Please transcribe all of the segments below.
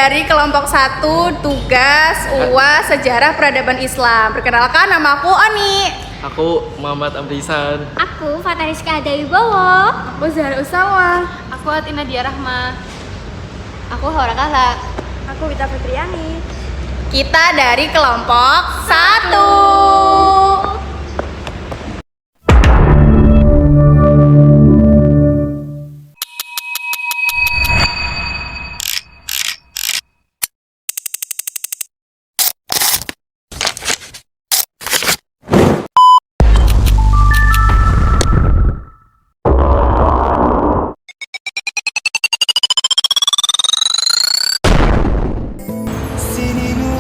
dari kelompok 1 tugas UAS Sejarah Peradaban Islam. Perkenalkan, nama aku Oni. Aku Muhammad Amrisan. Aku Fatariska Adawibowo. Aku Zahra Usawa. Aku Atina Diarahma. Aku Hora Kala. Aku Wita Fitriani. Kita dari kelompok 1.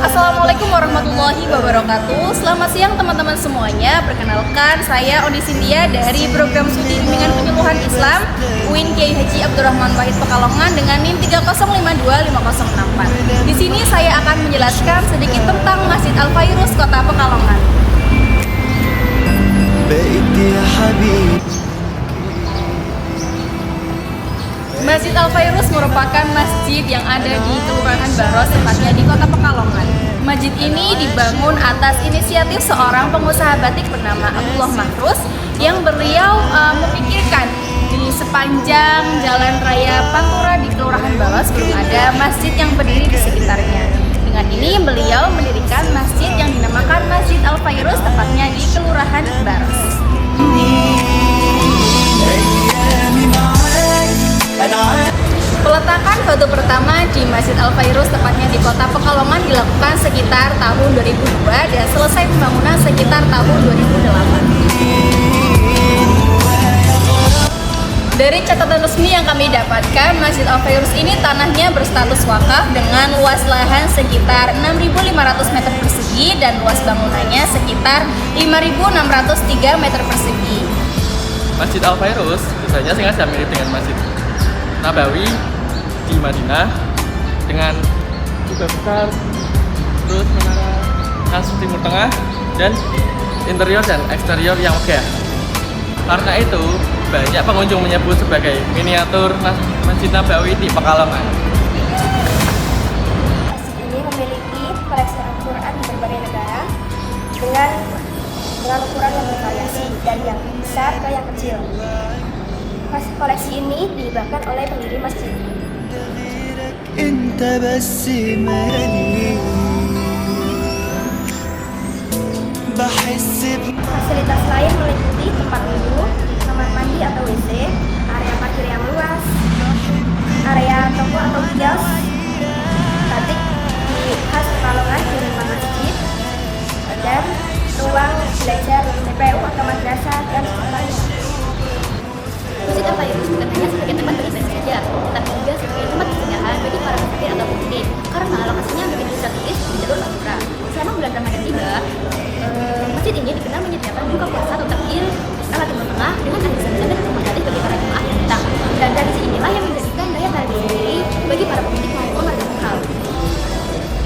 Assalamualaikum warahmatullahi wabarakatuh. Selamat siang teman-teman semuanya. Perkenalkan, saya Oni Sintia dari program studi bimbingan penyuluhan Islam UIN Kiai Haji Abdurrahman Wahid Pekalongan dengan NIM 3052564. Di sini saya akan menjelaskan sedikit tentang Masjid Al-Fairuz Kota Pekalongan. Masjid Al-Fairuz merupakan masjid yang ada di Kelurahan Baros, tepatnya di Kota Pekalongan. Masjid ini dibangun atas inisiatif seorang pengusaha batik bernama Abdullah Mahrus yang beliau memikirkan di sepanjang Jalan Raya Pantura di Kelurahan Baros belum ada masjid yang berdiri di sekitarnya. Dengan ini beliau mendirikan masjid yang dinamakan Masjid Al-Fairuz, tepatnya di Kelurahan Baros. Peletakan batu pertama di Masjid Al-Fairuz, tepatnya di Kota Pekalongan, dilakukan sekitar tahun 2002 dan selesai pembangunan sekitar tahun 2008. Dari catatan resmi yang kami dapatkan, Masjid Al-Fairuz ini tanahnya berstatus wakaf dengan luas lahan sekitar 6.500 meter persegi dan luas bangunannya sekitar 5.603 meter persegi. Masjid Al-Fairuz biasanya sengaja mirip dengan Masjid Nabawi di Madinah dengan kubah besar, terus menara khas Timur Tengah, dan interior dan eksterior yang megah. Karena itu banyak pengunjung menyebut sebagai miniatur Masjid Nabawi di Pekalongan. Masjid ini memiliki koleksi Al-Quran di berbagai negara dengan ukuran yang bervariasi dari yang besar ke yang kecil. Koleksi ini dihibahkan oleh pendiri masjid. Fasilitas lain meliputi tempat duduk, kamar mandi atau WC, area parkir yang luas, area toko atau kios, batik di khas Pekalongan di depan masjid, dan ruang belajar TPU atau madrasah dan sebagainya. Masjid Al-Fairuz bukan hanya sebagai tempat beribadah saja, tetapi juga sebagai tempat persinggahan bagi para musafir atau pemudik karena lokasinya begitu strategis di jalur Pantura. Selama bulan Ramadan tiba, masjid ini dikenal menyediakan buka puasa atau takjil ala Timur Tengah dengan ahli zam-zam dan rumah gratis bagi para jemaah yang datang. Dan tradisi inilah yang menjadikan daya tarik sendiri bagi para pemudik maupun warga lokal.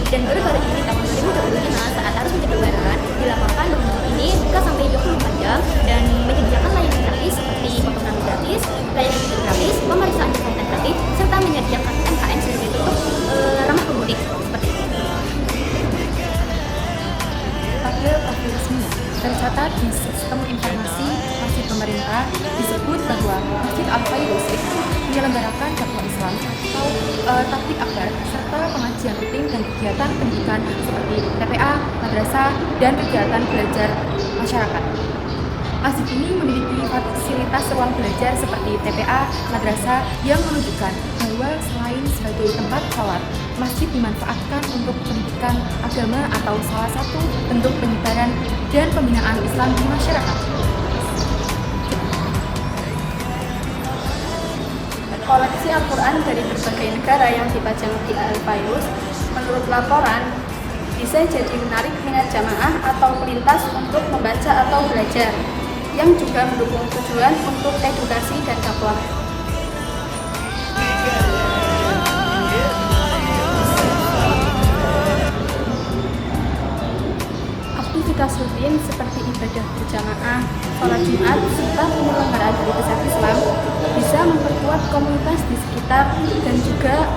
Dan baru-baru ini tahun 2025 saat arus mudik lebaran dilaporkan bahwa masjid ini buka sampai 24 jam dan menyediakan layanan gratis seperti potongan gratis, layanan tidur gratis, pemeriksaan kesehatan gratis, serta menyediakan MKM sebagai bentuk ramah pemudik seperti itu. Pada tahun resmi tercatat di sistem informasi masjid pemerintah disebut bahwa Masjid Al-Fairuz menyelenggarakan dakwah Islam atau tabligh akbar serta pengajian rutin dan kegiatan pendidikan seperti TPA, madrasah, dan kegiatan belajar masyarakat. Masjid ini memiliki fasilitas ruang belajar seperti TPA, madrasah yang menunjukkan bahwa selain sebagai tempat sholat, masjid dimanfaatkan untuk pendidikan agama atau salah satu bentuk penyebaran dan pembinaan Islam di masyarakat. Koleksi Al-Quran dari berbagai negara yang dipajang di Al-Fairuz menurut laporan bisa jadi menarik minat jamaah atau pelintas untuk membaca atau belajar, yang juga mendukung tujuan untuk edukasi dan dakwah. Aktivitas rutin seperti ibadah berjamaah, sholat Jumat, serta penyelenggaraan hari besar Islam bisa memperkuat komunitas di sekitar dan juga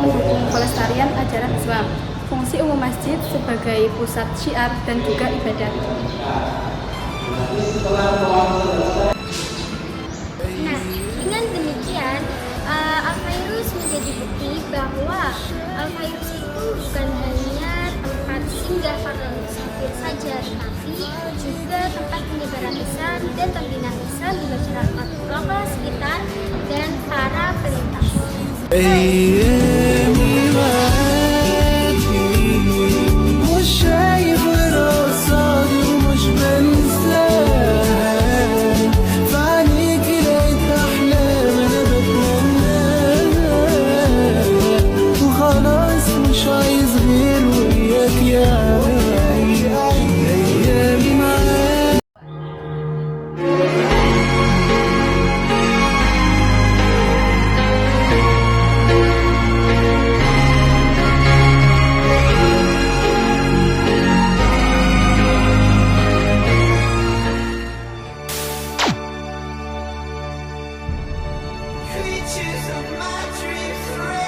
mendukung pelestarian ajaran Islam. Fungsi umum masjid sebagai pusat syiar dan juga ibadah. Nah, dengan demikian, Al-Fairuz menjadi bukti bahwa Al-Fairuz itu bukan hanya tempat singgah para musafir saja, tetapi juga tempat penyebaran Islam dan pembinaan Islam di masyarakat lokal sekitar dan para pelintas. أيامي معاكي مش شايف غير قصادي ومش بنساها في عينيكي لقيت أحلام أنا بتمناها وخلاص مش عايز غير وياك يا أيامي معاكي. Creatures of my dreams.